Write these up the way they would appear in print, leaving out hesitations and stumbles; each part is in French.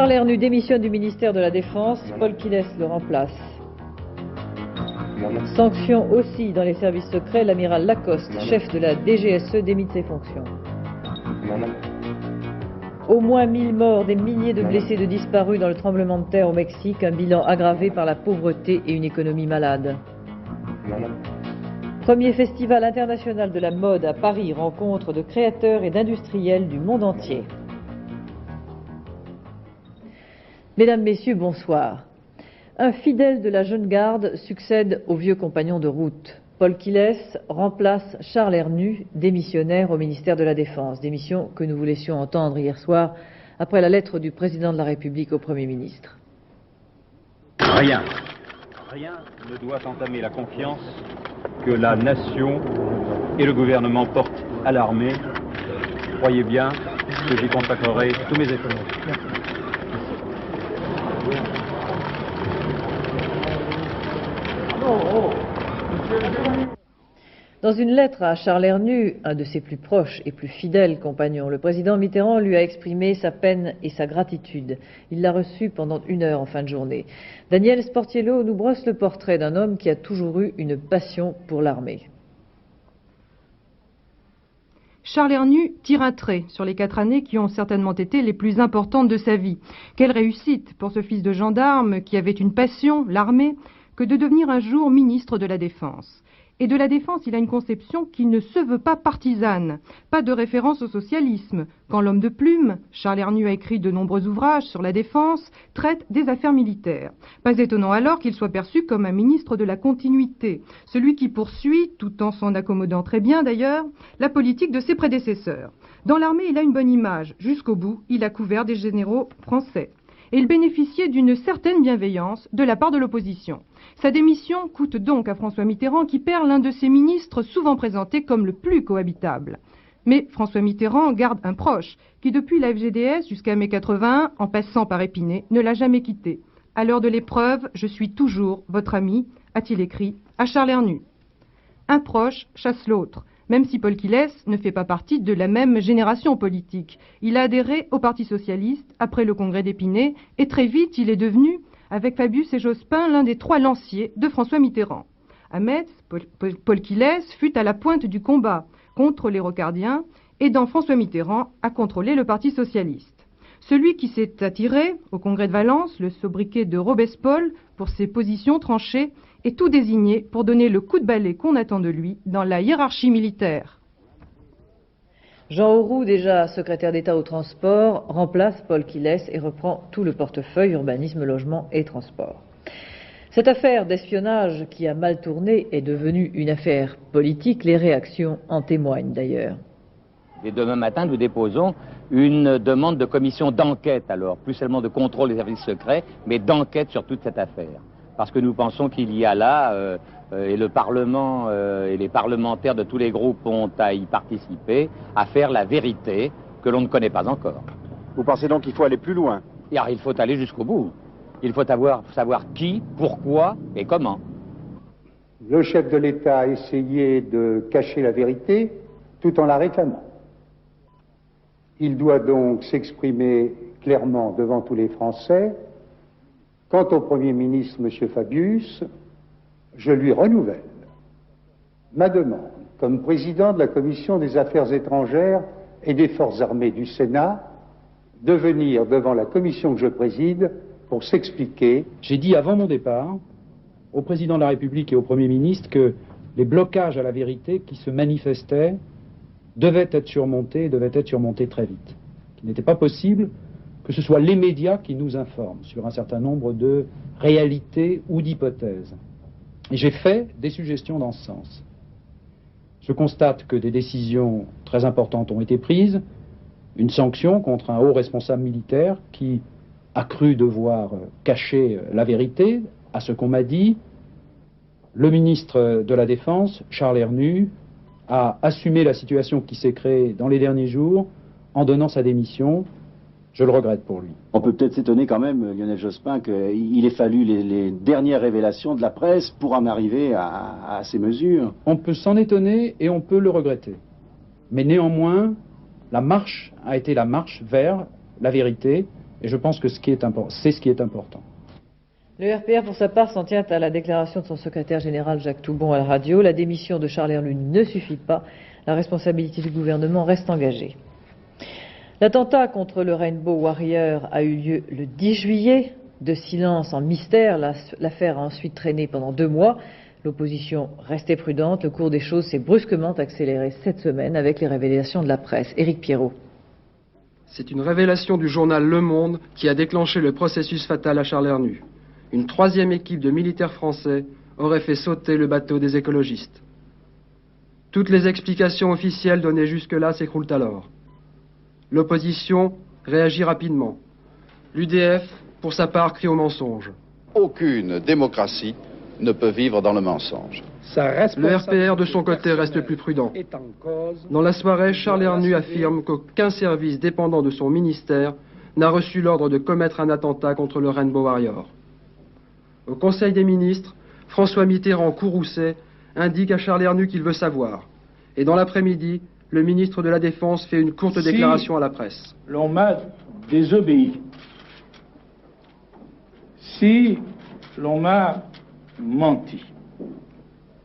Charles Hernu démissionne du ministère de la Défense, Paul Quilès le remplace. Sanction aussi dans les services secrets, l'amiral Lacoste, chef de la DGSE, démis de ses fonctions. Au moins 1000 morts, des milliers de blessés, de disparus dans le tremblement de terre au Mexique, un bilan aggravé par la pauvreté et une économie malade. Premier festival international de la mode à Paris, rencontre de créateurs et d'industriels du monde entier. Mesdames, Messieurs, bonsoir. Un fidèle de la jeune garde succède au vieux compagnon de route. Paul Quilès remplace Charles Hernu, démissionnaire au ministère de la Défense, démission que nous vous laissions entendre hier soir après la lettre du président de la République au Premier ministre. Rien ne doit entamer la confiance que la nation et le gouvernement portent à l'armée. Croyez bien que j'y consacrerai tous mes efforts. Dans une lettre à Charles Hernu, un de ses plus proches et plus fidèles compagnons, le président Mitterrand lui a exprimé sa peine et sa gratitude. Il l'a reçu pendant 1 heure en fin de journée. Daniel Sportiello nous brosse le portrait d'un homme qui a toujours eu une passion pour l'armée. Charles Hernu tire un trait sur les 4 années qui ont certainement été les plus importantes de sa vie. Quelle réussite pour ce fils de gendarme qui avait une passion, l'armée, que de devenir un jour ministre de la Défense. Et de la Défense, il a une conception qui ne se veut pas partisane, pas de référence au socialisme. Quand l'homme de plume, Charles Hernu a écrit de nombreux ouvrages sur la Défense, traite des affaires militaires. Pas étonnant alors qu'il soit perçu comme un ministre de la continuité, celui qui poursuit, tout en s'en accommodant très bien d'ailleurs, la politique de ses prédécesseurs. Dans l'armée, il a une bonne image. Jusqu'au bout, il a couvert des généraux français. Et il bénéficiait d'une certaine bienveillance de la part de l'opposition. Sa démission coûte donc à François Mitterrand qui perd l'un de ses ministres souvent présenté comme le plus cohabitable. Mais François Mitterrand garde un proche qui depuis la FGDS jusqu'à mai 81, en passant par Épinay, ne l'a jamais quitté. À l'heure de l'épreuve, je suis toujours votre ami, a-t-il écrit à Charles Hernu. Un proche chasse l'autre. Même si Paul Quilès ne fait pas partie de la même génération politique. Il a adhéré au Parti socialiste après le congrès d'Épinay et très vite il est devenu, avec Fabius et Jospin, l'un des 3 lanciers de François Mitterrand. À Metz, Paul Quilès fut à la pointe du combat contre les rocardiens, aidant François Mitterrand à contrôler le Parti socialiste. Celui qui s'est attiré au congrès de Valence, le sobriquet de Robespol, pour ses positions tranchées, est tout désigné pour donner le coup de balai qu'on attend de lui dans la hiérarchie militaire. Jean Auroux, déjà secrétaire d'État au transport, remplace Paul Quilès et reprend tout le portefeuille urbanisme, logement et transport. Cette affaire d'espionnage qui a mal tourné est devenue une affaire politique. Les réactions en témoignent d'ailleurs. Et demain matin, nous déposons une demande de commission d'enquête, alors, plus seulement de contrôle des services secrets, mais d'enquête sur toute cette affaire. Parce que nous pensons qu'il y a là, et le Parlement et les parlementaires de tous les groupes ont à y participer, à faire la vérité que l'on ne connaît pas encore. Vous pensez donc qu'il faut aller plus loin? Alors il faut aller jusqu'au bout. Il faut savoir qui, pourquoi et comment. Le chef de l'État a essayé de cacher la vérité tout en la réclamant. Il doit donc s'exprimer clairement devant tous les Français. Quant au Premier ministre, M. Fabius, je lui renouvelle ma demande, comme président de la Commission des Affaires étrangères et des Forces armées du Sénat, de venir devant la commission que je préside pour s'expliquer. J'ai dit avant mon départ au président de la République et au Premier ministre que les blocages à la vérité qui se manifestaient devaient être surmontés très vite. Qu'il n'était pas possible que ce soit les médias qui nous informent sur un certain nombre de réalités ou d'hypothèses. Et j'ai fait des suggestions dans ce sens. Je constate que des décisions très importantes ont été prises, une sanction contre un haut responsable militaire qui a cru devoir cacher la vérité à ce qu'on m'a dit. Le ministre de la Défense, Charles Hernu, a assumé la situation qui s'est créée dans les derniers jours en donnant sa démission. Je le regrette pour lui. On peut peut-être s'étonner quand même, Lionel Jospin, qu'il ait fallu les dernières révélations de la presse pour en arriver à ces mesures. On peut s'en étonner et on peut le regretter. Mais néanmoins, la marche a été la marche vers la vérité. Et Et je pense que c'est ce qui est important. Le RPR, pour sa part, s'en tient à la déclaration de son secrétaire général Jacques Toubon à la radio. La démission de Charles Hernu ne suffit pas. La responsabilité du gouvernement reste engagée. L'attentat contre le Rainbow Warrior a eu lieu le 10 juillet. De silence en mystère, l'affaire a ensuite traîné pendant 2 mois. L'opposition restait prudente. Le cours des choses s'est brusquement accéléré cette semaine avec les révélations de la presse. Éric Pierrot. C'est une révélation du journal Le Monde qui a déclenché le processus fatal à Charles Hernu. Une 3e équipe de militaires français aurait fait sauter le bateau des écologistes. Toutes les explications officielles données jusque-là s'écroulent alors. L'opposition réagit rapidement. L'UDF, pour sa part, crie au mensonge. Aucune démocratie ne peut vivre dans le mensonge. Le RPR, de son côté, reste plus prudent. Dans la soirée, Charles Hernu affirme qu'aucun service dépendant de son ministère n'a reçu l'ordre de commettre un attentat contre le Rainbow Warrior. Au Conseil des ministres, François Mitterrand courroucé indique à Charles Hernu qu'il veut savoir. Et dans l'après-midi, le ministre de la Défense fait une courte déclaration à la presse. L'on m'a désobéi. Si l'on m'a menti,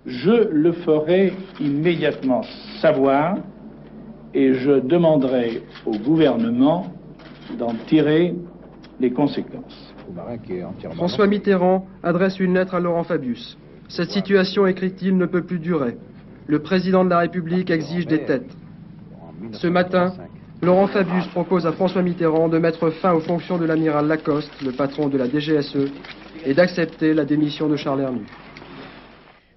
je le ferai immédiatement savoir et je demanderai au gouvernement d'en tirer les conséquences. François Mitterrand adresse une lettre à Laurent Fabius. Cette situation, écrit-il, ne peut plus durer. Le président de la République exige des têtes. Ce matin, Laurent Fabius propose à François Mitterrand de mettre fin aux fonctions de l'amiral Lacoste, le patron de la DGSE, et d'accepter la démission de Charles Hernu.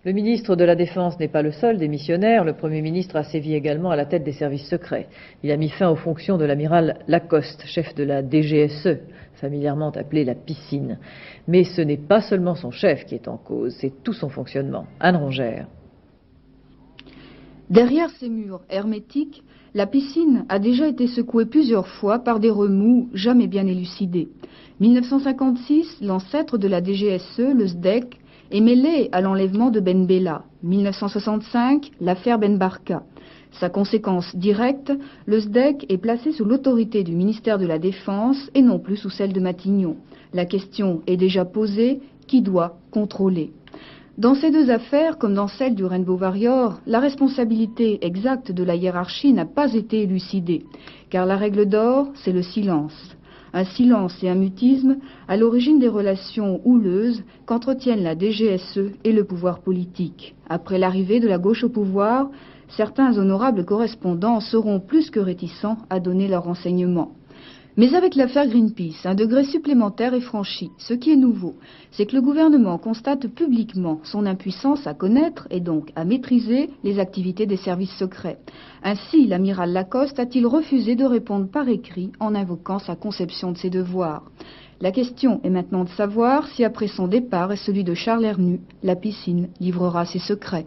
Le ministre de la Défense n'est pas le seul démissionnaire. Le Premier ministre a sévi également à la tête des services secrets. Il a mis fin aux fonctions de l'amiral Lacoste, chef de la DGSE, familièrement appelée la piscine. Mais ce n'est pas seulement son chef qui est en cause, c'est tout son fonctionnement. Anne Rongère. Derrière ces murs hermétiques, la piscine a déjà été secouée plusieurs fois par des remous jamais bien élucidés. 1956, l'ancêtre de la DGSE, le SDEC, est mêlé à l'enlèvement de Ben Bella. 1965, l'affaire Ben Barka. Sa conséquence directe, le SDEC est placé sous l'autorité du ministère de la Défense et non plus sous celle de Matignon. La question est déjà posée, qui doit contrôler ? Dans ces 2 affaires, comme dans celle du Rainbow Warrior, la responsabilité exacte de la hiérarchie n'a pas été élucidée, car la règle d'or, c'est le silence. Un silence et un mutisme à l'origine des relations houleuses qu'entretiennent la DGSE et le pouvoir politique. Après l'arrivée de la gauche au pouvoir, certains honorables correspondants seront plus que réticents à donner leurs renseignements. Mais avec l'affaire Greenpeace, un degré supplémentaire est franchi. Ce qui est nouveau, c'est que le gouvernement constate publiquement son impuissance à connaître et donc à maîtriser les activités des services secrets. Ainsi, l'amiral Lacoste a-t-il refusé de répondre par écrit en invoquant sa conception de ses devoirs. La question est maintenant de savoir si après son départ et celui de Charles Hernu, la piscine livrera ses secrets.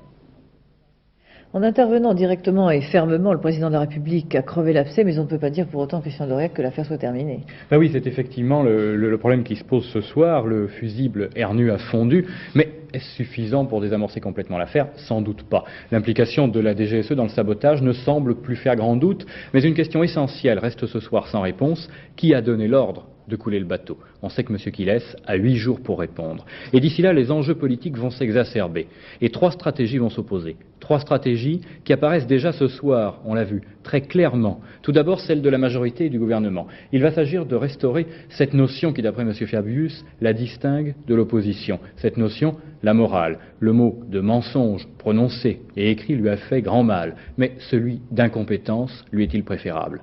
En intervenant directement et fermement, le président de la République a crevé l'abcès, mais on ne peut pas dire pour autant, Christian Dorec, que l'affaire soit terminée. Ben oui, c'est effectivement le problème qui se pose ce soir. Le fusible Hernu a fondu, mais est-ce suffisant pour désamorcer complètement l'affaire? Sans doute pas. L'implication de la DGSE dans le sabotage ne semble plus faire grand doute, mais une question essentielle reste ce soir sans réponse. Qui a donné l'ordre de couler le bateau? On sait que M. Quilles a 8 jours pour répondre. Et d'ici là, les enjeux politiques vont s'exacerber. Et 3 stratégies vont s'opposer. 3 stratégies qui apparaissent déjà ce soir, on l'a vu, très clairement. Tout d'abord, celle de la majorité et du gouvernement. Il va s'agir de restaurer cette notion qui, d'après M. Fabius, la distingue de l'opposition. Cette notion, la morale. Le mot de mensonge prononcé et écrit lui a fait grand mal, mais celui d'incompétence lui est-il préférable?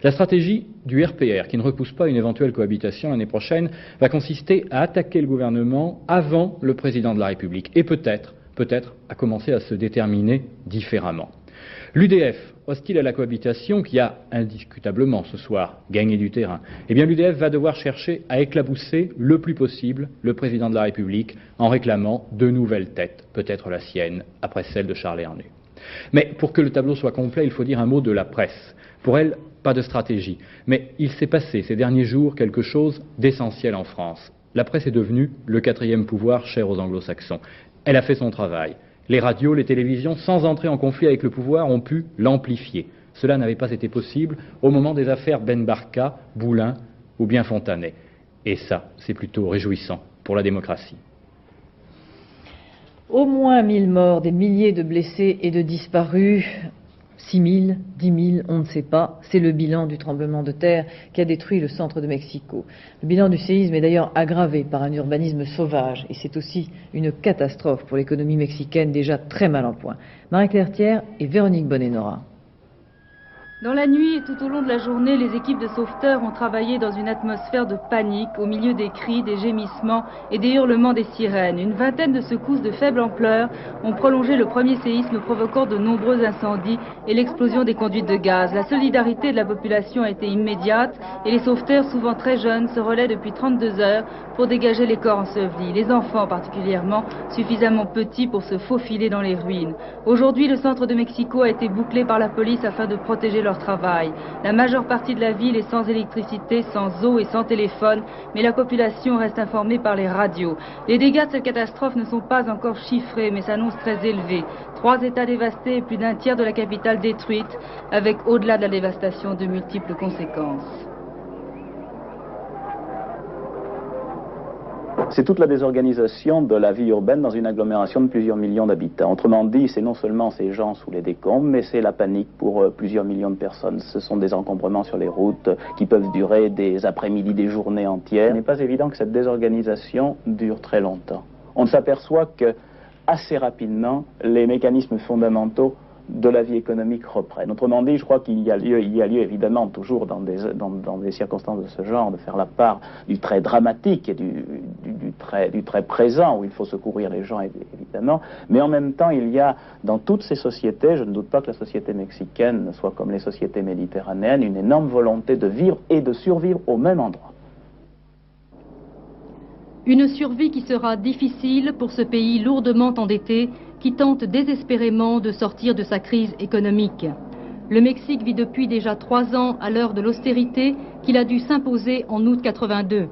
La stratégie du RPR, qui ne repousse pas une éventuelle cohabitation l'année prochaine, va consister à attaquer le gouvernement avant le président de la République et peut-être à commencer à se déterminer différemment. L'UDF, hostile à la cohabitation, qui a indiscutablement ce soir gagné du terrain, eh bien l'UDF va devoir chercher à éclabousser le plus possible le président de la République en réclamant de nouvelles têtes, peut-être la sienne, après celle de Charles Hernu. Mais pour que le tableau soit complet, il faut dire un mot de la presse. Pour elle, pas de stratégie. Mais il s'est passé ces derniers jours quelque chose d'essentiel en France. La presse est devenue le 4e pouvoir cher aux anglo-saxons. Elle a fait son travail. Les radios, les télévisions, sans entrer en conflit avec le pouvoir, ont pu l'amplifier. Cela n'avait pas été possible au moment des affaires Ben Barka, Boulin ou bien Fontanet. Et ça, c'est plutôt réjouissant pour la démocratie. Au moins 1000 morts, des milliers de blessés et de disparus. 6 000, 10 000, on ne sait pas. C'est le bilan du tremblement de terre qui a détruit le centre de Mexico. Le bilan du séisme est d'ailleurs aggravé par un urbanisme sauvage et c'est aussi une catastrophe pour l'économie mexicaine déjà très mal en point. Marie-Claire Thiers et Véronique Bonenora. Dans la nuit et tout au long de la journée, les équipes de sauveteurs ont travaillé dans une atmosphère de panique, au milieu des cris, des gémissements et des hurlements des sirènes. Une vingtaine de secousses de faible ampleur ont prolongé le premier séisme, provoquant de nombreux incendies et l'explosion des conduites de gaz. La solidarité de la population a été immédiate et les sauveteurs, souvent très jeunes, se relaient depuis 32 heures pour dégager les corps ensevelis. Les enfants particulièrement, suffisamment petits pour se faufiler dans les ruines. Aujourd'hui, le centre de Mexico a été bouclé par la police afin de protéger leur travail. La majeure partie de la ville est sans électricité, sans eau et sans téléphone, mais la population reste informée par les radios. Les dégâts de cette catastrophe ne sont pas encore chiffrés, mais s'annoncent très élevés. 3 États dévastés et plus d'un tiers de la capitale détruite, avec au-delà de la dévastation de multiples conséquences. C'est toute la désorganisation de la vie urbaine dans une agglomération de plusieurs millions d'habitants. Autrement dit, c'est non seulement ces gens sous les décombres, mais c'est la panique pour plusieurs millions de personnes. Ce sont des encombrements sur les routes qui peuvent durer des après-midi, des journées entières. Il n'est pas évident que cette désorganisation dure très longtemps. On s'aperçoit que, assez rapidement, les mécanismes fondamentaux de la vie économique reprennent. Autrement dit, je crois qu'il y a lieu évidemment toujours dans des circonstances de ce genre de faire la part du trait dramatique et du trait présent où il faut secourir les gens évidemment, mais en même temps il y a dans toutes ces sociétés, je ne doute pas que la société mexicaine soit comme les sociétés méditerranéennes, une énorme volonté de vivre et de survivre au même endroit. Une survie qui sera difficile pour ce pays lourdement endetté qui tente désespérément de sortir de sa crise économique. Le Mexique vit depuis déjà 3 ans à l'heure de l'austérité qu'il a dû s'imposer en août 82.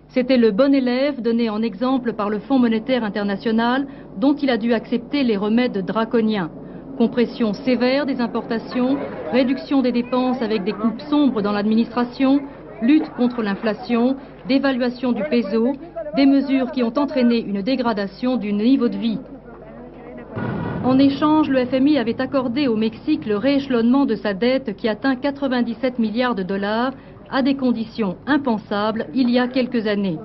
C'était le bon élève donné en exemple par le Fonds monétaire international dont il a dû accepter les remèdes draconiens. Compression sévère des importations, réduction des dépenses avec des coupes sombres dans l'administration, lutte contre l'inflation, dévaluation du peso, des mesures qui ont entraîné une dégradation du niveau de vie. En échange, le FMI avait accordé au Mexique le rééchelonnement de sa dette qui atteint 97 milliards de dollars à des conditions impensables il y a quelques années.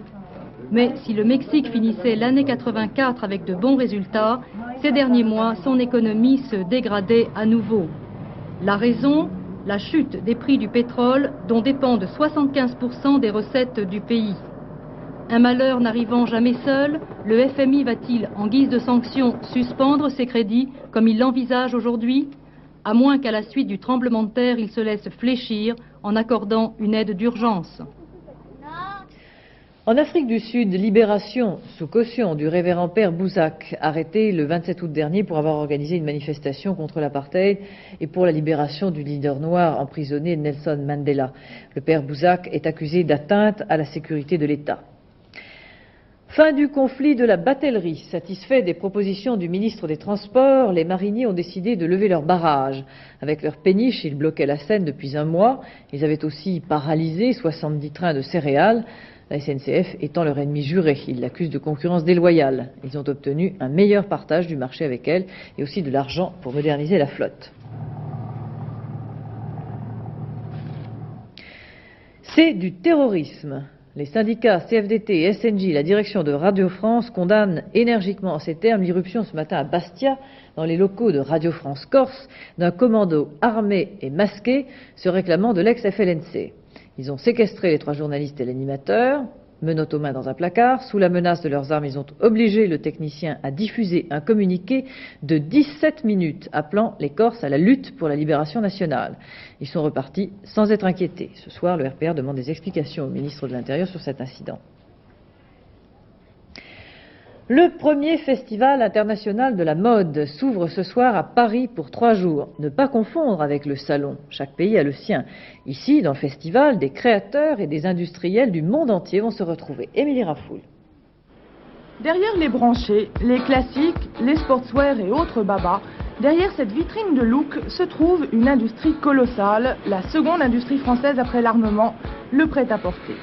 Mais si le Mexique finissait l'année 84 avec de bons résultats, ces derniers mois, son économie se dégradait à nouveau. La raison ? La chute des prix du pétrole dont dépendent 75% des recettes du pays. Un malheur n'arrivant jamais seul, le FMI va-t-il, en guise de sanction, suspendre ses crédits comme il l'envisage aujourd'hui? À moins qu'à la suite du tremblement de terre, il se laisse fléchir en accordant une aide d'urgence. En Afrique du Sud, libération sous caution du révérend père Bouzak, arrêté le 27 août dernier pour avoir organisé une manifestation contre l'apartheid et pour la libération du leader noir emprisonné Nelson Mandela. Le père Bouzak est accusé d'atteinte à la sécurité de l'État. Fin du conflit de la batellerie. Satisfaits des propositions du ministre des Transports, les mariniers ont décidé de lever leurs barrages. Avec leurs péniches, ils bloquaient la Seine depuis un mois. Ils avaient aussi paralysé 70 trains de céréales. La SNCF étant leur ennemi juré, ils l'accusent de concurrence déloyale. Ils ont obtenu un meilleur partage du marché avec elle et aussi de l'argent pour moderniser la flotte. C'est du terrorisme. Les syndicats CFDT et SNJ, la direction de Radio France, condamnent énergiquement en ces termes l'irruption ce matin à Bastia, dans les locaux de Radio France Corse, d'un commando armé et masqué se réclamant de l'ex-FLNC. Ils ont séquestré les 3 journalistes et l'animateur, menottes aux mains dans un placard. Sous la menace de leurs armes, ils ont obligé le technicien à diffuser un communiqué de 17 minutes appelant les Corses à la lutte pour la libération nationale. Ils sont repartis sans être inquiétés. Ce soir, le RPR demande des explications au ministre de l'Intérieur sur cet incident. Le premier festival international de la mode s'ouvre ce soir à Paris pour 3 jours. Ne pas confondre avec le salon. Chaque pays a le sien. Ici, dans le festival, des créateurs et des industriels du monde entier vont se retrouver. Émilie Rafoul. Derrière les branchés, les classiques, les sportswear et autres babas, Derrière cette vitrine de look se trouve une industrie colossale, la seconde industrie française après l'armement, le prêt-à-porter.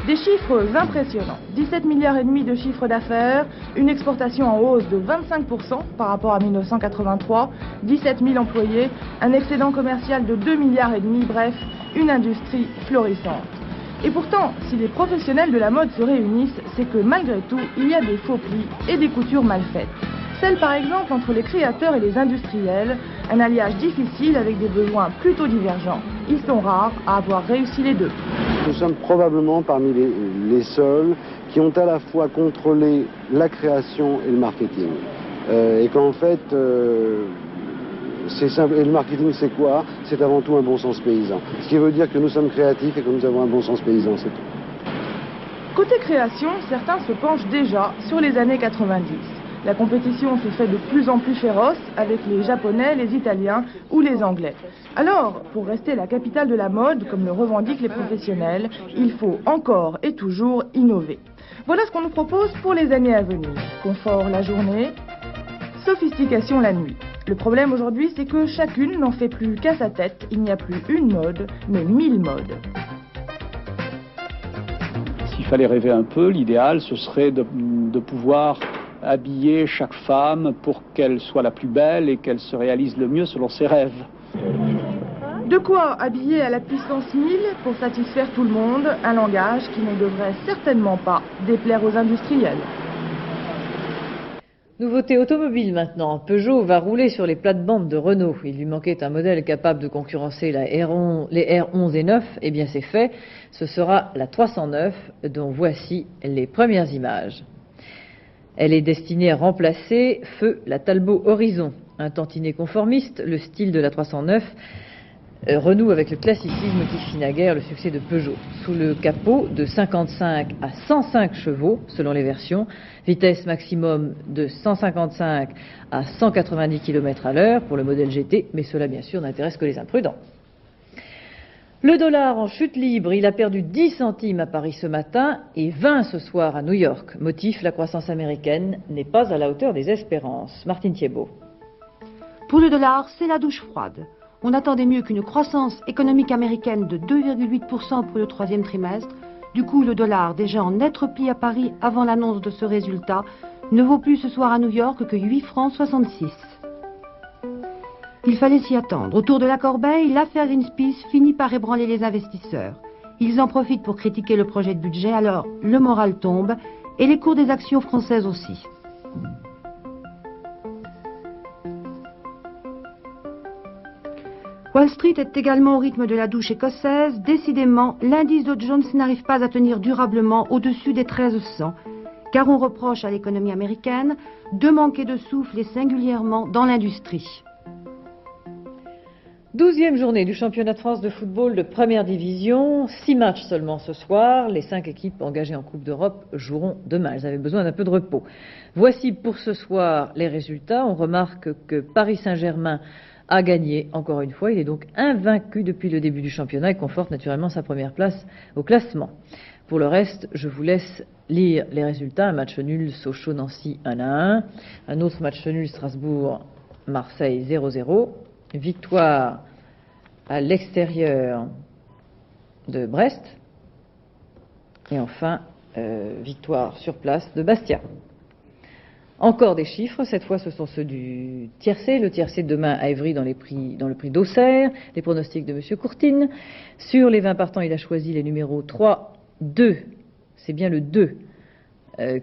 Des chiffres impressionnants, 17 milliards et demi de chiffre d'affaires, une exportation en hausse de 25% par rapport à 1983, 17 000 employés, un excédent commercial de 2 milliards et demi, bref, une industrie florissante. Et pourtant, si les professionnels de la mode se réunissent, c'est que malgré tout, il y a des faux plis et des coutures mal faites. Celle par exemple entre les créateurs et les industriels, un alliage difficile avec des besoins plutôt divergents. Ils sont rares à avoir réussi les deux. Nous sommes probablement parmi les seuls qui ont à la fois contrôlé la création et le marketing. Et qu'en fait, c'est simple. Et le marketing, c'est quoi? C'est avant tout un bon sens paysan. Ce qui veut dire que nous sommes créatifs et que nous avons un bon sens paysan, c'est tout. Côté création, certains se penchent déjà sur les années 90. La compétition se fait de plus en plus féroce avec les Japonais, les Italiens ou les Anglais. Alors, pour rester la capitale de la mode, comme le revendiquent les professionnels, il faut encore et toujours innover. Voilà ce qu'on nous propose pour les années à venir. Confort la journée, sophistication la nuit. Le problème aujourd'hui, c'est que chacune n'en fait plus qu'à sa tête. Il n'y a plus une mode, mais 1000 modes. S'il fallait rêver un peu, l'idéal, ce serait de pouvoir habiller chaque femme pour qu'elle soit la plus belle et qu'elle se réalise le mieux selon ses rêves. De quoi habiller à la puissance 1000 pour satisfaire tout le monde, un langage qui ne devrait certainement pas déplaire aux industriels. Nouveauté automobile maintenant. Peugeot va rouler sur les plates-bandes de Renault. Il lui manquait un modèle capable de concurrencer les R11 et 9. Eh bien c'est fait. Ce sera la 309 dont voici les premières images. Elle est destinée à remplacer feu la Talbot Horizon. Un tantinet conformiste, le style de la 309 renoue avec le classicisme qui fit naguère le succès de Peugeot. Sous le capot, de 55 à 105 chevaux selon les versions, vitesse maximum de 155 à 190 km à l'heure pour le modèle GT, mais cela bien sûr n'intéresse que les imprudents. Le dollar en chute libre, il a perdu 10 centimes à Paris ce matin et 20 ce soir à New York. Motif, la croissance américaine n'est pas à la hauteur des espérances. Martine Thiebaud. Pour le dollar, c'est la douche froide. On attendait mieux qu'une croissance économique américaine de 2,8% pour le troisième trimestre. Du coup, le dollar, déjà en net repli à Paris avant l'annonce de ce résultat, ne vaut plus ce soir à New York que 8 francs 66. Il fallait s'y attendre. Autour de la corbeille, l'affaire Greenpeace finit par ébranler les investisseurs. Ils en profitent pour critiquer le projet de budget, alors le moral tombe et les cours des actions françaises aussi. Wall Street est également au rythme de la douche écossaise. Décidément, l'indice Dow Jones n'arrive pas à tenir durablement au-dessus des 1300, car on reproche à l'économie américaine de manquer de souffle et singulièrement dans l'industrie. 12e journée du championnat de France de football de première division, 6 matchs seulement ce soir. Les 5 équipes engagées en Coupe d'Europe joueront demain. Elles avaient besoin d'un peu de repos. Voici pour ce soir les résultats. On remarque que Paris Saint-Germain a gagné encore une fois. Il est donc invaincu depuis le début du championnat et conforte naturellement sa première place au classement. Pour le reste, je vous laisse lire les résultats. Un match nul, Sochaux-Nancy 1-1. Un autre match nul, Strasbourg-Marseille 0-0. Victoire à l'extérieur de Brest. Et enfin, victoire sur place de Bastia. Encore des chiffres, cette fois ce sont ceux du tiercé. Le tiercé de demain à Évry dans le prix d'Auxerre. Les pronostics de M. Courtine. Sur les 20 partants, il a choisi les numéros 3, 2, c'est bien le 2,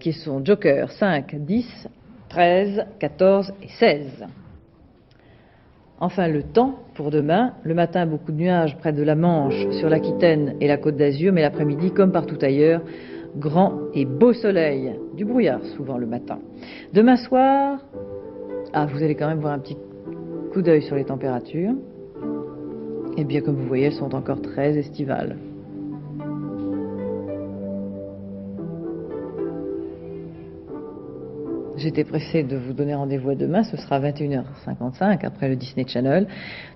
qui sont joker 5, 10, 13, 14 et 16. Enfin, le temps pour demain. Le matin, beaucoup de nuages près de la Manche, sur l'Aquitaine et la Côte d'Azur, mais l'après-midi, comme partout ailleurs, grand et beau soleil. Du brouillard, souvent, le matin. Demain soir, vous allez quand même voir un petit coup d'œil sur les températures. Et bien, comme vous voyez, elles sont encore très estivales. J'étais pressée de vous donner rendez-vous à demain, ce sera 21h55 après le Disney Channel.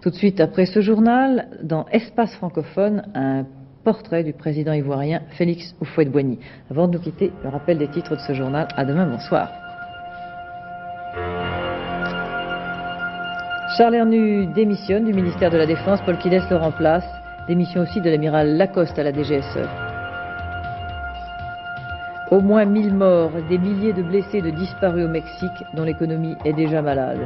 Tout de suite après ce journal, dans Espace francophone, un portrait du président ivoirien Félix Houphouët-Boigny. Avant de nous quitter, le rappel des titres de ce journal. À demain, bonsoir. Charles Hernu démissionne du ministère de la Défense, Paul Quilès le remplace. Démission aussi de l'amiral Lacoste à la DGSE. Au moins 1000 morts, des milliers de blessés, de disparus au Mexique, dont l'économie est déjà malade.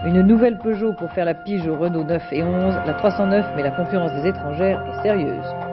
Une nouvelle Peugeot pour faire la pige aux Renault 9 et 11, la 309, mais la concurrence des étrangères est sérieuse.